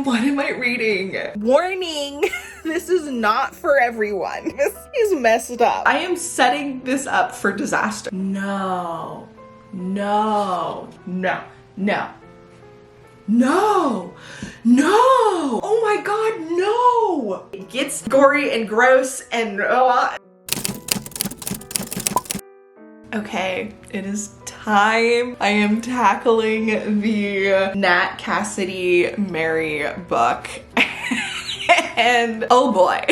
What am I reading? Warning, this is not for everyone. This is messed up. I am setting this up for disaster. No, no, no, no, no, no. Oh my God, no. It gets gory and gross and Okay, it is time. I am tackling the Nat Cassidy Mary book. And oh boy,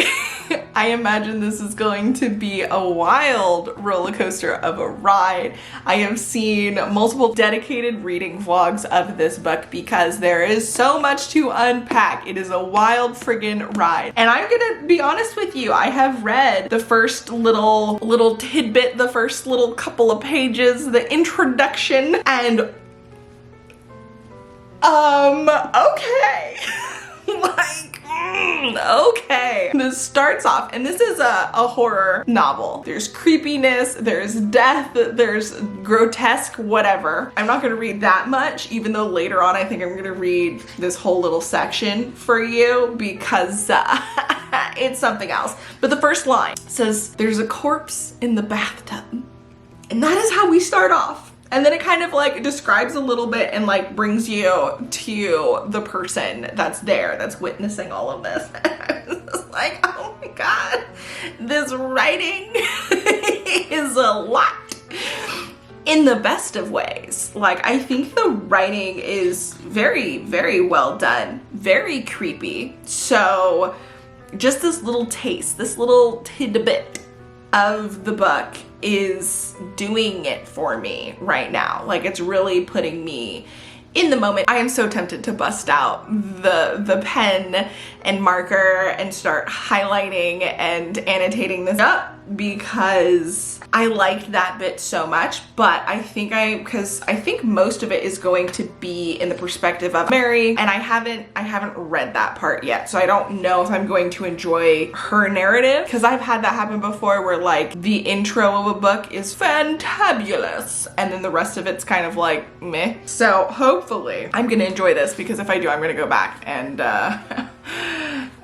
I imagine this is going to be a wild roller coaster of a ride. I have seen multiple dedicated reading vlogs of this book because there is so much to unpack. It is a wild friggin' ride. And I'm gonna be honest with you, I have read the first little tidbit, the first little couple of pages, the introduction, and okay. Okay. This starts off, and this is a horror novel. There's creepiness, there's death, there's grotesque, whatever. I'm not gonna read that much, even though later on I think I'm gonna read this whole little section for you because it's something else. But the first line says, "There's a corpse in the bathtub." And that is how we start off. And then it kind of like describes a little bit and like brings you to the person that's there, that's witnessing all of this. I was just like, oh my God, this writing is a lot. In the best of ways. Like, I think the writing is very, very well done, very creepy. So just this little taste, this little tidbit of the book is doing it for me right now. Like, it's really putting me in the moment. I am so tempted to bust out the pen and marker and start highlighting and annotating this up because I liked that bit so much, but I think because I think most of it is going to be in the perspective of Mary, and I haven't read that part yet, so I don't know if I'm going to enjoy her narrative, because I've had that happen before where like the intro of a book is fantabulous and then the rest of it's kind of like meh. So hopefully I'm gonna enjoy this, because if I do, I'm gonna go back and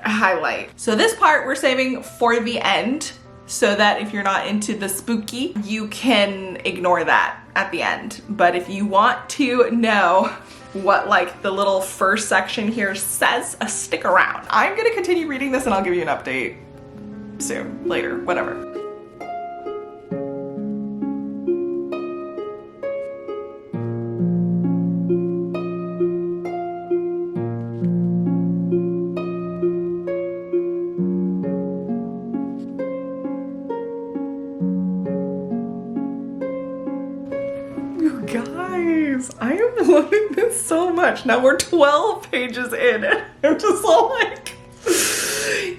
highlight. So this part we're saving for the end, so that if you're not into the spooky, you can ignore that at the end. But if you want to know what like the little first section here says, stick around. I'm gonna continue reading this and I'll give you an update soon, later, whatever. Guys, I am loving this so much. Now we're 12 pages in and I'm just all like,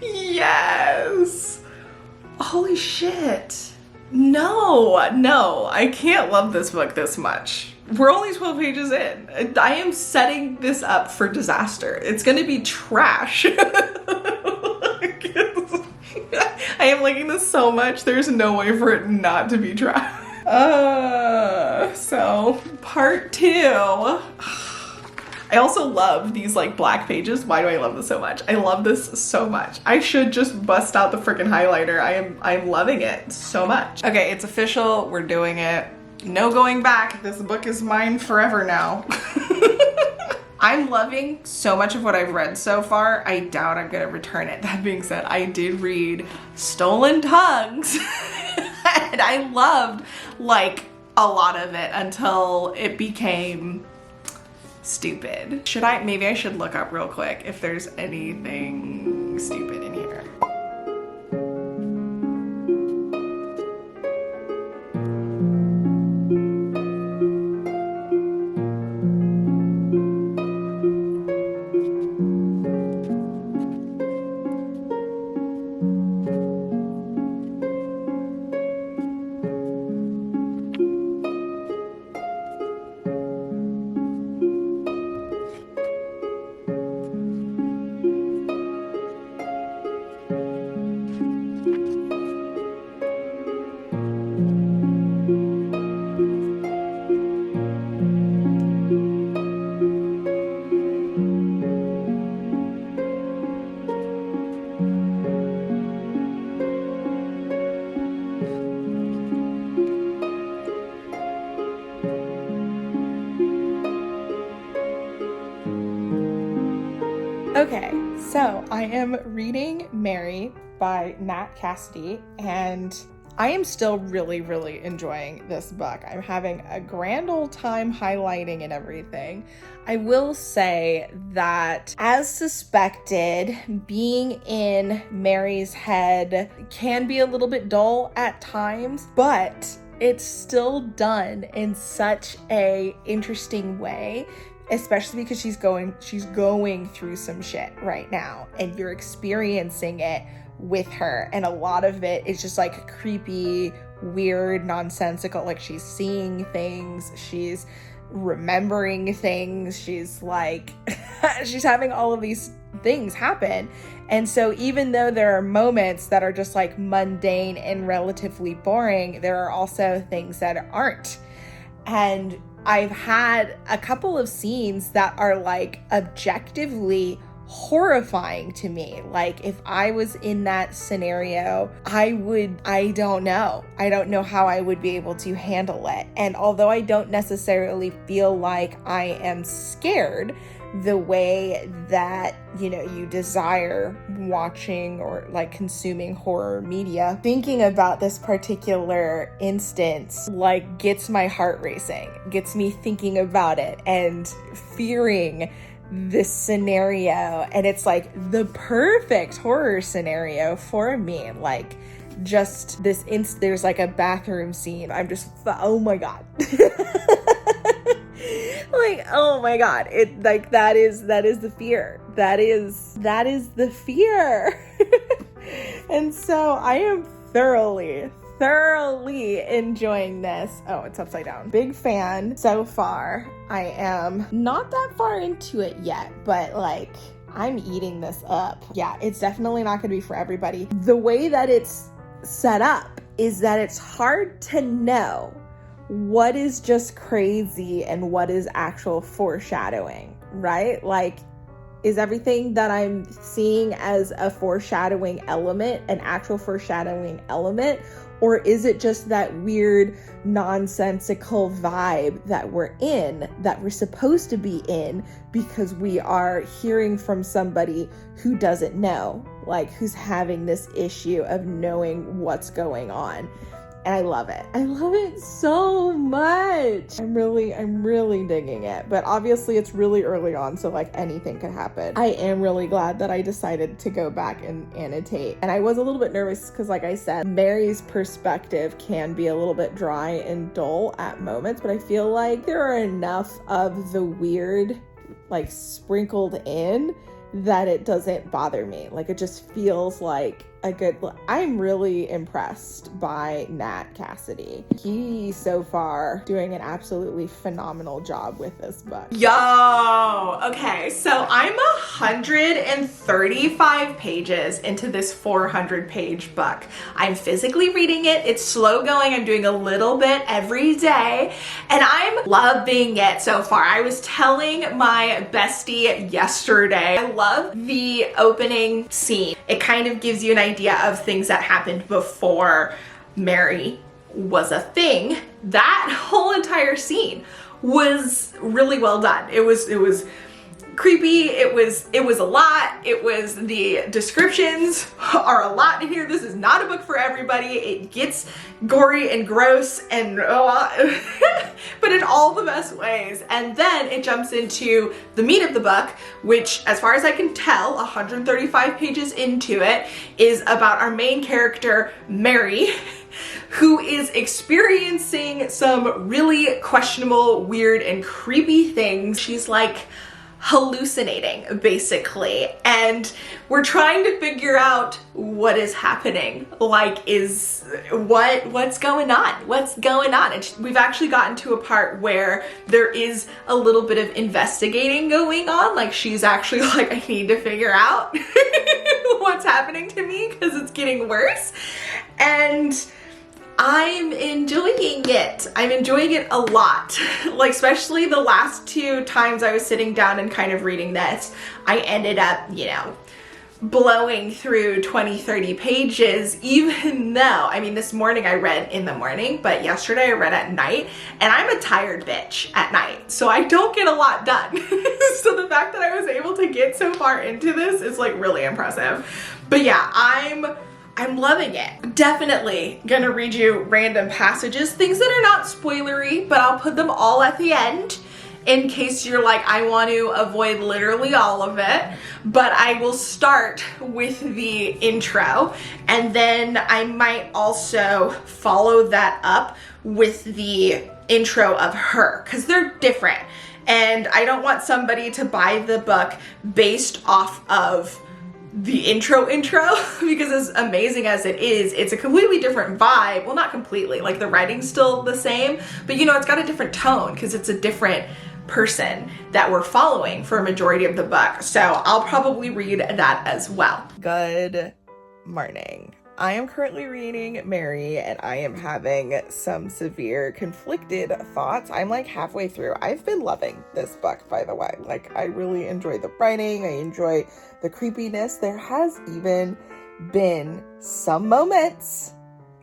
yes. Holy shit. No, I can't love this book this much. We're only 12 pages in. I am setting this up for disaster. It's gonna be trash. I am liking this so much. There's no way for it not to be trash. So part 2. I also love these like black pages. Why do I love this so much? I love this so much. I should just bust out the freaking highlighter. I'm loving it so much. Okay, it's official. We're doing it. No going back. This book is mine forever now. I'm loving so much of what I've read so far. I doubt I'm gonna return it. That being said, I did read Stolen Tongues and I loved like a lot of it until it became stupid. Maybe I should look up real quick if there's anything stupid in here. Okay, so I am reading Mary by Nat Cassidy, and I am still really enjoying this book. I'm having a grand old time highlighting and everything. I will say that, as suspected, being in Mary's head can be a little bit dull at times, but it's still done in such a interesting way, especially because she's going through some shit right now, and you're experiencing it with her, and a lot of it is just like creepy, weird, nonsensical. Like, she's seeing things, she's remembering things, she's like she's having all of these things happen. And so even though there are moments that are just like mundane and relatively boring, there are also things that aren't. And I've had a couple of scenes that are like objectively horrifying to me. Like, if I was in that scenario, I don't know how I would be able to handle it. And although I don't necessarily feel like I am scared the way that, you know, you desire watching or like consuming horror media, thinking about this particular instance like gets my heart racing, gets me thinking about it and fearing this scenario. And it's like the perfect horror scenario for me. Like, just this there's like a bathroom scene. I'm just, oh my God. Like, oh my God. It like, that is the fear. That is the fear. And so I am thoroughly enjoying this. Oh, it's upside down. Big fan so far. I am not that far into it yet, but like, I'm eating this up. Yeah, it's definitely not gonna be for everybody. The way that it's set up is that it's hard to know what is just crazy and what is actual foreshadowing, right? Like, is everything that I'm seeing as a foreshadowing element an actual foreshadowing element? Or is it just that weird, nonsensical vibe that we're in, that we're supposed to be in, because we are hearing from somebody who doesn't know, like who's having this issue of knowing what's going on? And I love it. I love it so much. I'm really digging it. But obviously it's really early on, so like anything could happen. I am really glad that I decided to go back and annotate. And I was a little bit nervous because, like I said, Mary's perspective can be a little bit dry and dull at moments, but I feel like there are enough of the weird like sprinkled in that it doesn't bother me. Like, it just feels like a good, I'm really impressed by Nat Cassidy. He's so far doing an absolutely phenomenal job with this book. Yo, okay, so I'm 135 pages into this 400-page book. I'm physically reading it. It's slow going. I'm doing a little bit every day, and I'm loving it so far. I was telling my bestie yesterday, I love the opening scene. It kind of gives you an idea of things that happened before Mary was a thing. That whole entire scene was really well done. It was creepy. It was a lot. It was, the descriptions are a lot in here. This is not a book for everybody. It gets gory and gross and but in all the best ways. And then it jumps into the meat of the book, which, as far as I can tell, 135 pages into it, is about our main character, Mary, who is experiencing some really questionable, weird, and creepy things. She's like hallucinating, basically, and we're trying to figure out what is happening. Like, what's going on? And we've actually gotten to a part where there is a little bit of investigating going on. Like, she's actually like, I need to figure out what's happening to me because it's getting worse. And I'm enjoying it. I'm enjoying it a lot. Like, especially the last two times I was sitting down and kind of reading this, I ended up, you know, blowing through 20, 30 pages, even though, I mean, this morning I read in the morning, but yesterday I read at night, and I'm a tired bitch at night, so I don't get a lot done. So the fact that I was able to get so far into this is like really impressive. But yeah, I'm loving it. Definitely gonna read you random passages, things that are not spoilery, but I'll put them all at the end in case you're like, I want to avoid literally all of it. But I will start with the intro, and then I might also follow that up with the intro of her, because they're different. And I don't want somebody to buy the book based off of the intro because as amazing as it is, it's a completely different vibe. Well, not completely, like the writing's still the same, but you know, it's got a different tone because it's a different person that we're following for a majority of the book. So I'll probably read that as well. Good morning. I am currently reading Mary, and I am having some severe conflicted thoughts. I'm like halfway through. I've been loving this book, by the way. Like, I really enjoy the writing. I enjoy the creepiness. There has even been some moments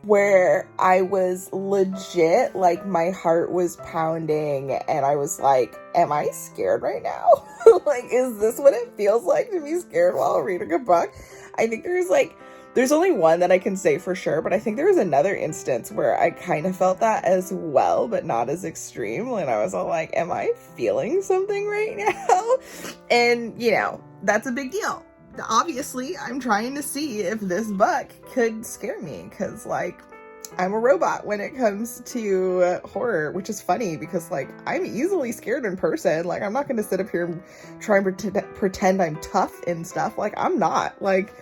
where I was legit, like, my heart was pounding, and I was like, am I scared right now? Like, is this what it feels like to be scared while reading a book? I think there's only one that I can say for sure, but I think there was another instance where I kind of felt that as well, but not as extreme. And I was all like, am I feeling something right now? And, you know, that's a big deal. Obviously, I'm trying to see if this book could scare me, because, like, I'm a robot when it comes to horror, which is funny because, like, I'm easily scared in person. Like, I'm not going to sit up here and try and pretend I'm tough and stuff. Like, I'm not. Like,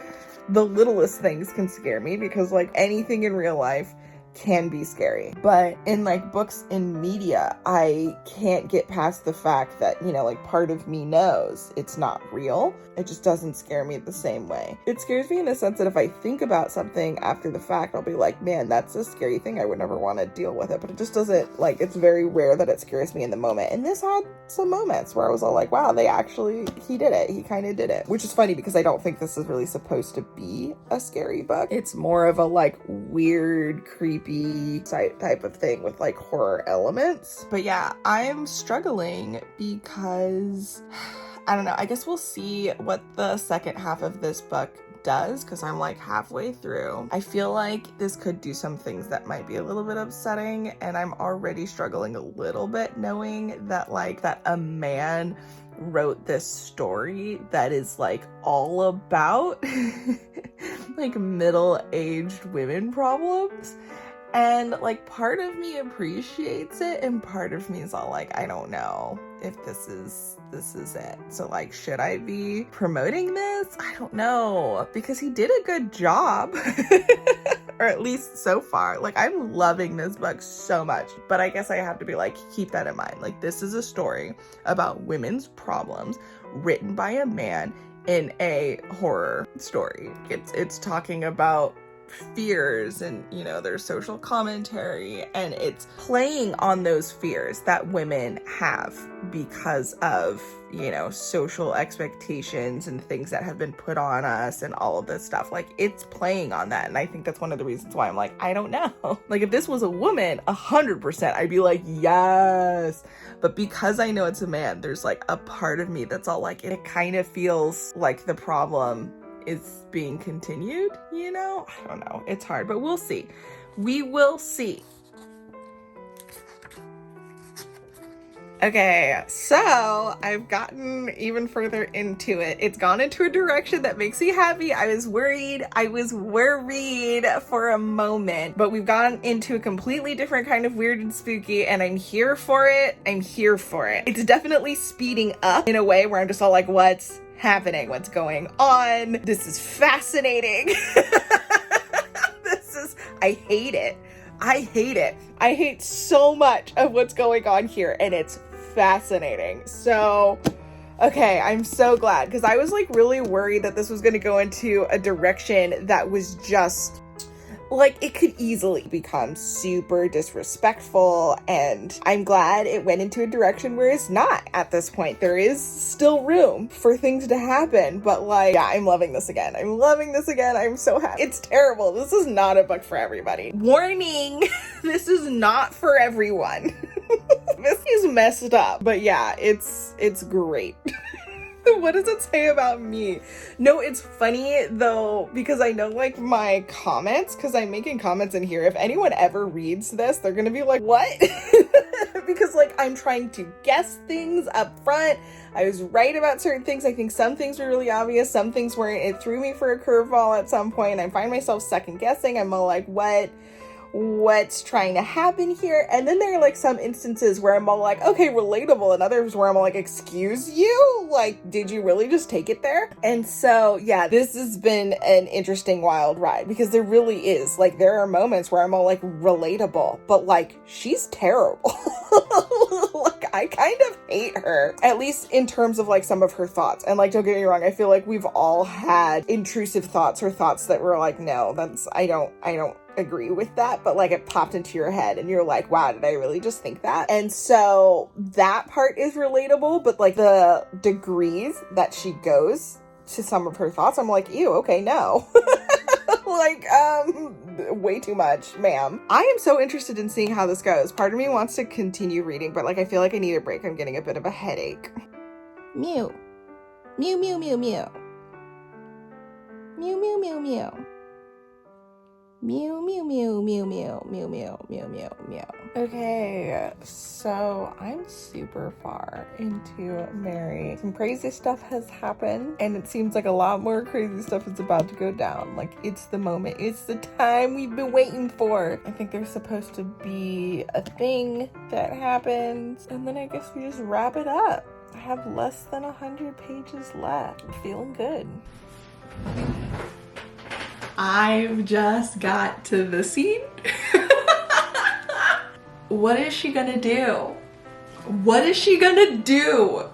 the littlest things can scare me because, like, anything in real life can be scary. But in, like, books and media, I can't get past the fact that, you know, like, part of me knows it's not real. It just doesn't scare me the same way. It scares me in a sense that if I think about something after the fact, I'll be like, man, that's a scary thing. I would never want to deal with it. But it just doesn't, like, it's very rare that it scares me in the moment. And this had some moments where I was all like, wow, he did it. He kind of did it. Which is funny because I don't think this is really supposed to be a scary book. It's more of a, like, weird, creepy type of thing with, like, horror elements. But yeah, I'm struggling because I don't know. I guess we'll see what the second half of this book does, because I'm like halfway through. I feel like this could do some things that might be a little bit upsetting, and I'm already struggling a little bit knowing that, like, that a man wrote this story that is, like, all about like middle-aged women problems. And, like, part of me appreciates it, and part of me is all like, I don't know if this is it. So, like, should I be promoting this? I don't know, because he did a good job, or at least so far. Like, I'm loving this book so much, but I guess I have to be like, keep that in mind. Like, this is a story about women's problems written by a man in a horror story. It's talking about fears and, you know, there's social commentary, and it's playing on those fears that women have because of, you know, social expectations and things that have been put on us and all of this stuff. Like, it's playing on that, and I think that's one of the reasons why I'm like, I don't know. Like, if this was a woman, 100% I'd be like, yes. But because I know it's a man, there's, like, a part of me that's all like, it kind of feels like the problem is being continued, you know? I don't know. It's hard, but we'll see. We will see. Okay, so I've gotten even further into it. It's gone into a direction that makes me happy. I was worried for a moment, but we've gone into a completely different kind of weird and spooky, and I'm here for it. It's definitely speeding up in a way where I'm just all like, what's happening? What's going on? This is fascinating. I hate it. I hate so much of what's going on here, and it's fascinating. So, okay, I'm so glad, because I was, like, really worried that this was going to go into a direction that was just Like, it could easily become super disrespectful, and I'm glad it went into a direction where it's not at this point. There is still room for things to happen, but like, yeah, I'm loving this again. I'm loving this again. I'm so happy. It's terrible. This is not a book for everybody. Warning, this is not for everyone. This is messed up, but yeah, it's great. What does it say about me? No, it's funny though, because I know like my comments, because I'm making comments in here. If anyone ever reads this, they're gonna be like, what? Because like I'm trying to guess things up front. I was right about certain things. I think some things were really obvious. Some things weren't. It threw me for a curveball at some point. I find myself second guessing. I'm all like, what's trying to happen here? And then there are like some instances where I'm all like, okay, relatable, and others where I'm all like, excuse you? Like, did you really just take it there? And so yeah, this has been an interesting wild ride, because there really is, like, there are moments where I'm all like, relatable, but like, she's terrible. Like, I kind of hate her, at least in terms of like some of her thoughts. And like, don't get me wrong, I feel like we've all had intrusive thoughts, or thoughts that were like, no, I don't agree with that, but like it popped into your head and you're like, wow, did I really just think that? And so that part is relatable, but like the degrees that she goes to some of her thoughts, I'm like, ew, okay, no. Like, way too much, ma'am. I am so interested in seeing how this goes. Part of me wants to continue reading, but like I feel like I need a break. I'm getting a bit of a headache. Mew. Mew, mew, mew, mew. Mew, mew, mew, mew. Mew, mew, mew, mew, mew, mew, mew, mew, mew, mew. Okay, so I'm super far into Mary. Some crazy stuff has happened, and it seems like a lot more crazy stuff is about to go down. Like, it's the moment. It's the time we've been waiting for. I think there's supposed to be a thing that happens, and then I guess we just wrap it up. I have less than 100 pages left. I'm feeling good. I've just got to the scene. What is she gonna do? What is she gonna do?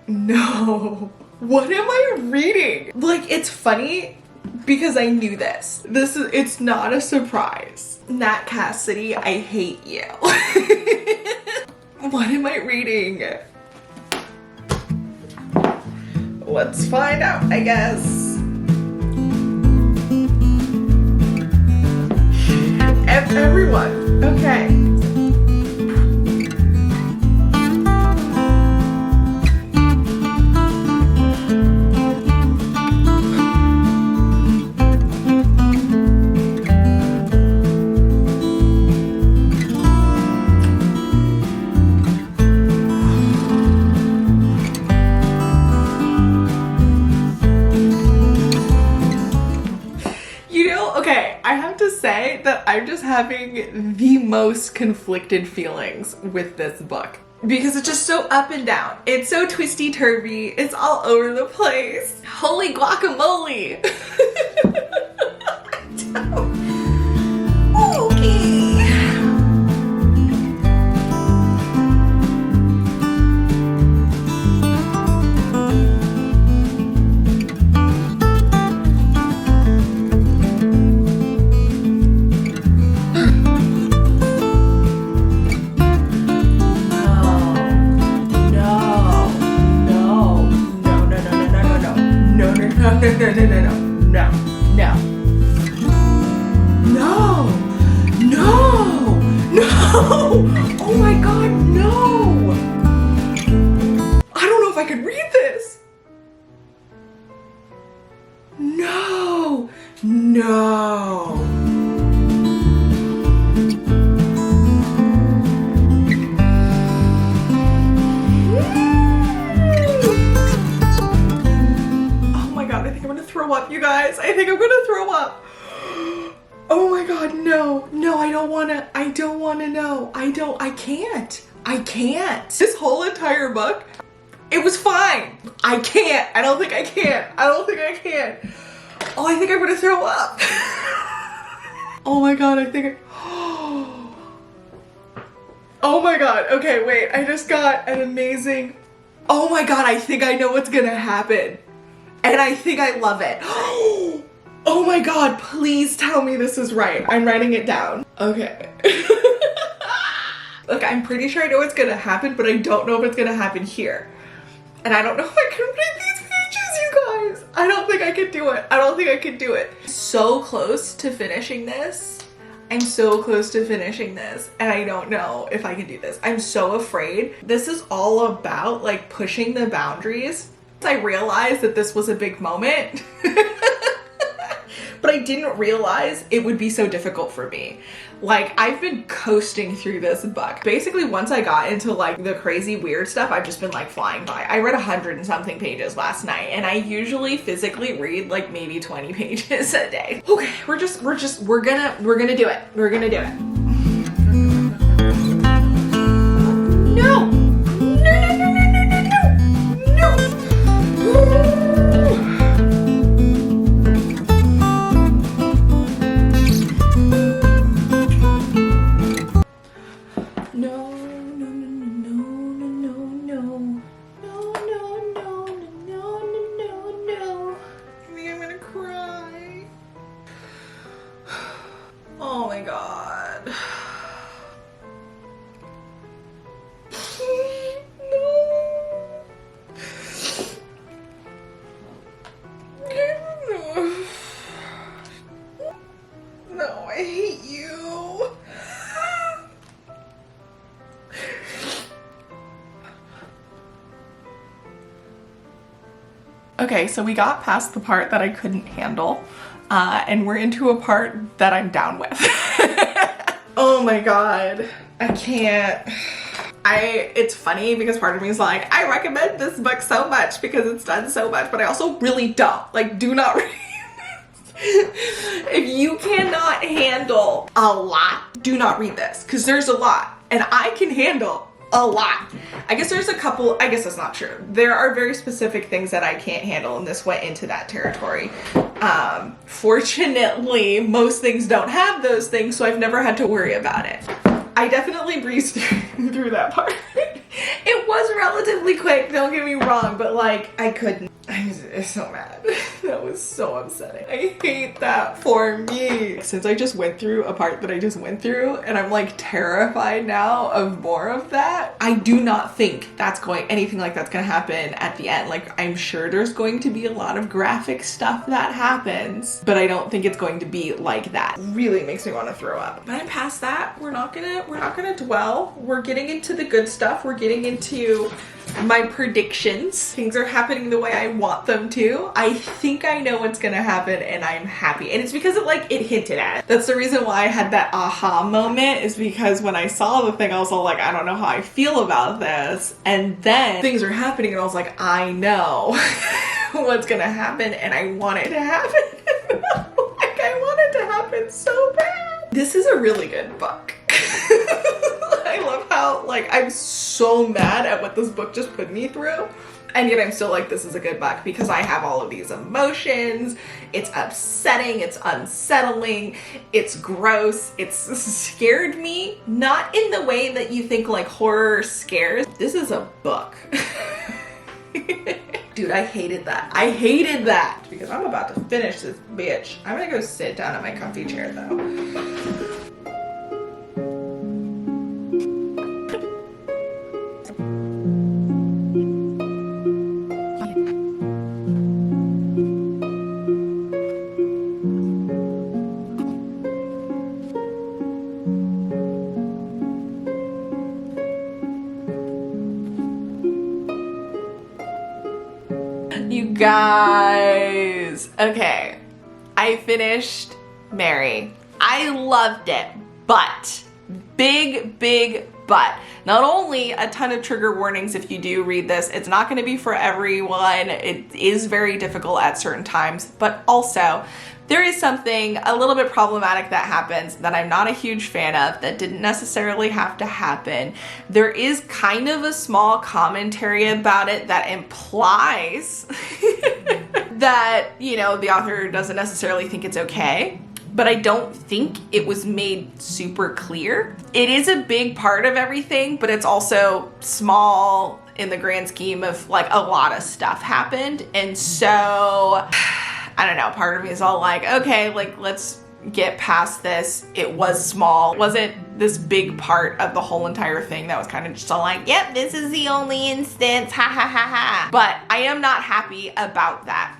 No. What am I reading? Like, it's funny because I knew this. It's not a surprise. Nat Cassidy, I hate you. What am I reading? Let's find out, I guess. Everyone, okay. Say that I'm just having the most conflicted feelings with this book, because it's just so up and down. It's so twisty turvy. It's all over the place. Holy guacamole. Okay. Oh my god, no! I don't know if I could read this. No, no. Oh my god, I think I'm gonna throw up, you guys. I think I'm gonna throw up. Oh my god, no. No, I don't wanna know. I can't. This whole entire book, it was fine. I can't. I don't think I can. Oh, I think I'm gonna throw up. Oh my god, oh my god, okay, wait. I just got an amazing, oh my god, I think I know what's gonna happen. And I think I love it. Oh my God, please tell me this is right. I'm writing it down. Okay. Look, I'm pretty sure I know what's gonna happen, but I don't know if it's gonna happen here. And I don't know if I can read these pages, you guys. I don't think I could do it. I don't think I could do it. So close to finishing this. I'm so close to finishing this, and I don't know if I can do this. I'm so afraid. This is all about like pushing the boundaries. I realized that this was a big moment. But I didn't realize it would be so difficult for me. Like, I've been coasting through this book. Basically, once I got into like the crazy weird stuff, I've just been like flying by. I read 100 and something pages last night, and I usually physically read like maybe 20 pages a day. Okay, we're gonna do it. We're gonna do it. No! Oh my God. No, I hate you. Okay, so we got past the part that I couldn't handle. And we're into a part that I'm down with. Oh my God, I can't. It's funny because part of me is like, I recommend this book so much because it's done so much, but I also really don't. Like, do not read this. If you cannot handle a lot, do not read this, because there's a lot, and I can handle a lot. I guess there's a couple, I guess that's not true. There are very specific things that I can't handle, and this went into that territory. Fortunately, most things don't have those things, so I've never had to worry about it. I definitely breezed through that part. It was relatively quick, don't get me wrong, but like, I couldn't. I'm so mad. That was so upsetting. I hate that for me. Since I just went through a part that I just went through, and I'm like terrified now of more of that, I do not think anything like that's gonna happen at the end. Like, I'm sure there's going to be a lot of graphic stuff that happens, but I don't think it's going to be like that. Really makes me want to throw up. But I'm past that. We're not gonna dwell. We're getting into the good stuff. We're getting into my predictions. Things are happening the way I want them to. I think I know what's gonna happen, and I'm happy. And it's because it hinted at it. That's the reason why I had that aha moment, is because when I saw the thing, I was all like, I don't know how I feel about this. And then things are happening, and I was like, I know what's gonna happen, and I want it to happen. Like, I want it to happen so bad. This is a really good book. I love how, like, I'm so mad at what this book just put me through, and yet I'm still like, this is a good book because I have all of these emotions. It's upsetting, it's unsettling, it's gross, it's scared me. Not in the way that you think like horror scares. This is a book. Dude, I hated that. I hated that because I'm about to finish this bitch. I'm gonna go sit down at my comfy chair though. You guys, okay, I finished Mary. I loved it, but big but. Not only a ton of trigger warnings if you do read this, it's not going to be for everyone. It is very difficult at certain times, but also there is something a little bit problematic that happens that I'm not a huge fan of, that didn't necessarily have to happen. There is kind of a small commentary about it that implies that, you know, the author doesn't necessarily think it's okay, but I don't think it was made super clear. It is a big part of everything, but it's also small in the grand scheme of like a lot of stuff happened. And so I don't know, part of me is all like, okay, like let's get past this. It was small. It wasn't this big part of the whole entire thing that was kind of just all like, yep, this is the only instance, ha ha ha ha. But I am not happy about that.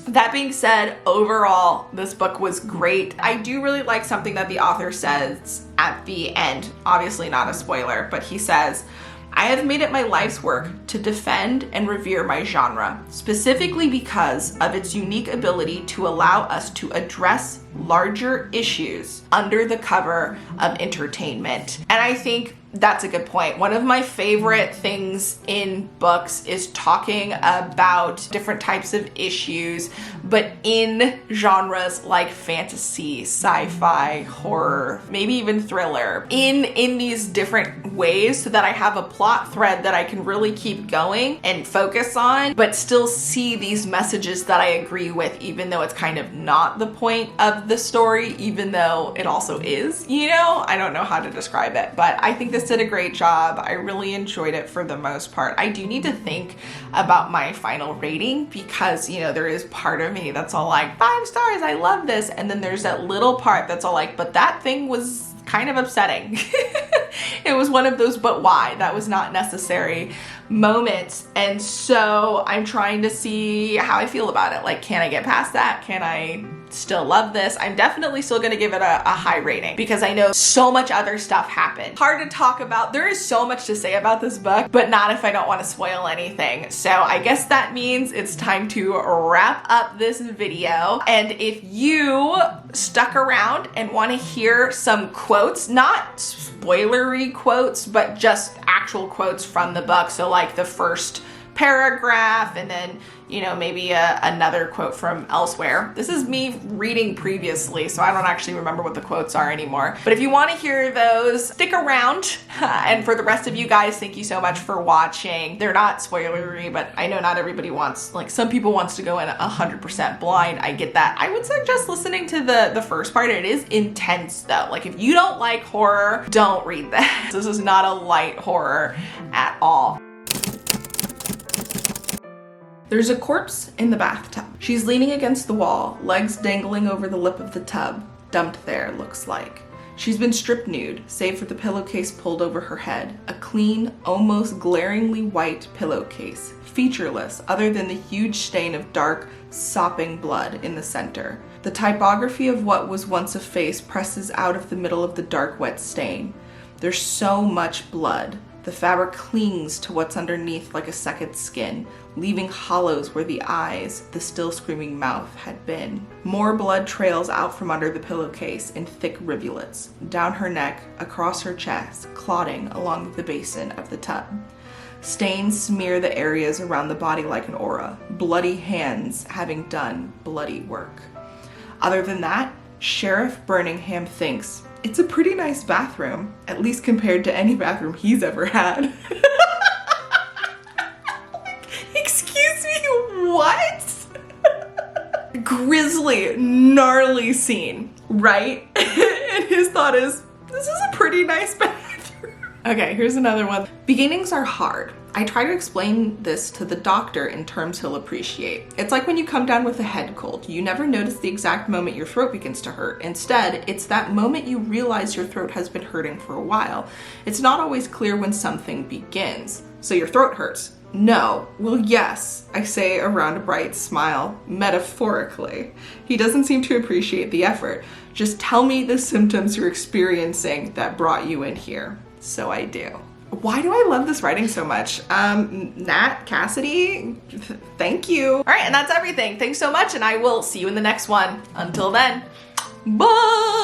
That being said, overall, this book was great. I do really like something that the author says at the end. Obviously not a spoiler, but he says, I have made it my life's work to defend and revere my genre, specifically because of its unique ability to allow us to address larger issues under the cover of entertainment. And I think that's a good point. One of my favorite things in books is talking about different types of issues, but in genres like fantasy, sci-fi, horror, maybe even thriller, in these different ways, so that I have a plot thread that I can really keep going and focus on, but still see these messages that I agree with, even though it's kind of not the point of the story, even though it also is, you know? I don't know how to describe it, but I think this did a great job. I really enjoyed it for the most part. I do need to think about my final rating because, you know, there is part of me that's all like, 5 stars, I love this. And then there's that little part that's all like, but that thing was kind of upsetting. It was one of those, but why? That was not necessary moments. And so I'm trying to see how I feel about it. Like, can I get past that? Can I still love this? I'm definitely still gonna give it a high rating because I know so much other stuff happened. Hard to talk about. There is so much to say about this book, but not if I don't want to spoil anything. So I guess that means it's time to wrap up this video. And if you stuck around and want to hear some quotes, not spoilery quotes, but just actual quotes from the book, so like the first paragraph and then, you know, maybe another quote from elsewhere. This is me reading previously, so I don't actually remember what the quotes are anymore. But if you want to hear those, stick around. And for the rest of you guys, thank you so much for watching. They're not spoilery, but I know not everybody wants, like some people wants to go in 100% blind. I get that. I would suggest listening to the first part. It is intense though. Like if you don't like horror, don't read this. This is not a light horror at all. There's a corpse in the bathtub. She's leaning against the wall, legs dangling over the lip of the tub. Dumped there, looks like. She's been stripped nude, save for the pillowcase pulled over her head. A clean, almost glaringly white pillowcase. Featureless, other than the huge stain of dark, sopping blood in the center. The typography of what was once a face presses out of the middle of the dark, wet stain. There's so much blood. The fabric clings to what's underneath like a second skin, leaving hollows where the eyes, the still screaming mouth, had been. More blood trails out from under the pillowcase in thick rivulets, down her neck, across her chest, clotting along the basin of the tub. Stains smear the areas around the body like an aura, bloody hands having done bloody work. Other than that, Sheriff Birmingham thinks, it's a pretty nice bathroom, at least compared to any bathroom he's ever had. Excuse me, what? Grisly, gnarly scene, right? And his thought is, this is a pretty nice bathroom. Okay, here's another one. Beginnings are hard. I try to explain this to the doctor in terms he'll appreciate. It's like when you come down with a head cold. You never notice the exact moment your throat begins to hurt. Instead, it's that moment you realize your throat has been hurting for a while. It's not always clear when something begins. So your throat hurts. No. Well, yes, I say around a bright smile, metaphorically. He doesn't seem to appreciate the effort. Just tell me the symptoms you're experiencing that brought you in here. So I do. Why do I love this writing so much? Nat Cassidy, thank you. All right, and that's everything. Thanks so much, and I will see you in the next one. Until then, bye!